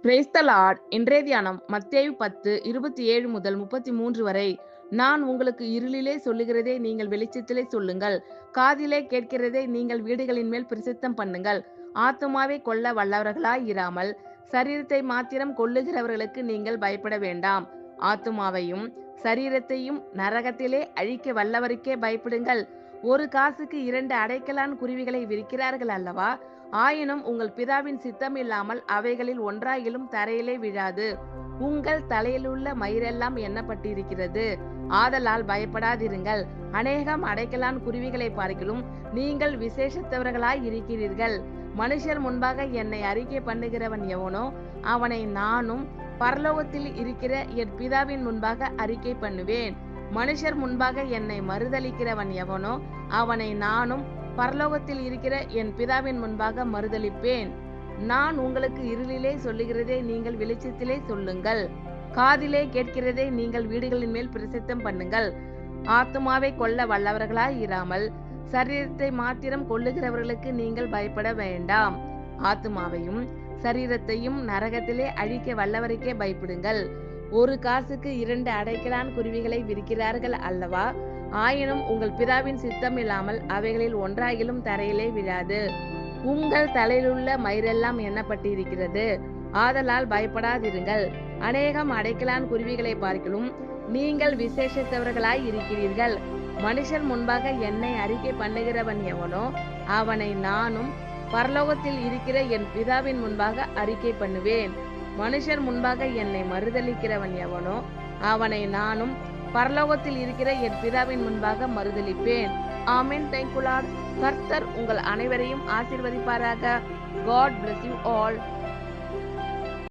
Praise the Lord. இன்றைய தியானம் மத்தேயு 10:27 முதல் 33 வரை. நான் உங்களுக்கு இருளிலே சொல்லுகிறதை நீங்கள் வெளிச்சத்திலே சொல்லுங்கள், காதிலே கேட்கிறதை நீங்கள் வீடுகளின் மேல் பிரசித்தம் பண்ணுங்கள். ஆத்துமாவை கொல்ல வல்லவர்களாய் இராமல் சரீரத்தை மாத்திரம் கொல்லுகிறவர்களுக்கு நீங்கள் பயப்பட வேண்டாம். ஆத்துமாவையும் சரீரத்தையும் நரகத்திலே அழிக்க வல்லவருக்கே பயப்படுங்கள். ஒரு காசுக்கு 2 அடைக்கலான் குருவிகளை விற்கிறார்கள் அல்லவா? ஆயினும் உங்கள் பிதாவின் சித்தம் இல்லாமல் அவைகளில் ஒன்றாயிலும் தரையிலே விழாது. உங்கள் தலையிலுள்ள மயிரெல்லாம் எண்ணப்பட்டிருக்கிறது. ஆதலால் பயப்படாதிருங்கள். அநேகம் அடைக்கலான் குருவிகளை பார்க்கிலும் நீங்கள் விசேஷத்தவர்களாய் இருக்கிறீர்கள். மனுஷர் முன்பாக என்னை அறிக்கை பண்ணுகிறவன் எவனோ அவனை நானும் பரலோகத்தில் இருக்கிற என் பிதாவின் முன்பாக அறிக்கை பண்ணுவேன். மனுஷர் முன்பாக என்னை மறுதலிக்கிறவன் எவனோ அவனை நானும் பரலோகத்தில் இருக்கிற என் பிதாவின் முன்பாக மறுதலிப்பேன். நான் உங்களுக்கு இருளிலே சொல்லுகிறதை நீங்கள் வெளிச்சத்திலே சொல்லுங்கள், காதிலே கேட்கிறதை நீங்கள் வீடுகளின் மேல் பிரசித்தம் பண்ணுங்கள். ஆத்துமாவை கொல்ல வல்லவர்களாய் இராமல் சரீரத்தை மாத்திரம் கொல்லுகிறவர்களுக்கு நீங்கள் பயப்பட வேண்டாம். ஆத்துமாவையும் சரீரத்தையும் நரகத்திலே அழிக்க வல்லவருக்கே பயப்படுங்கள். ஒரு காசுக்கு 2 அடைக்கலான் குருவிகளை விற்கிறார்கள் அல்லவா? ஆயினும் உங்கள் பிதாவின் சித்தம் இல்லாமல் அவைகளில் ஒன்றாகிலும் தரையிலே விழாது. உங்கள் தலையிலுள்ள மயிரெல்லாம் எண்ணப்பட்டிருக்கிறது. ஆதலால் பயப்படாதிருங்கள். அநேகம் அடைக்கலான் குருவிகளை பார்க்கிலும் நீங்கள் விசேஷத்தவர்களாய் இருக்கிறீர்கள். மனுஷர் முன்பாக என்னை அறிக்கை பண்ணுகிறவன் எவனோ அவனை நானும் பரலோகத்தில் இருக்கிற என் பிதாவின் முன்பாக அறிக்கை பண்ணுவேன். மனுஷர் முன்பாக என்னை மறுதலிக்கிறவன் எவனோ அவனை நானும் பரலோகத்தில் இருக்கிற என் பிதாவின் முன்பாக மறுதலிப்பேன். ஆமென். Thank you lord. கர்த்தர் உங்கள் அனைவரையும் ஆசீர்வதிப்பாராக. God bless you all.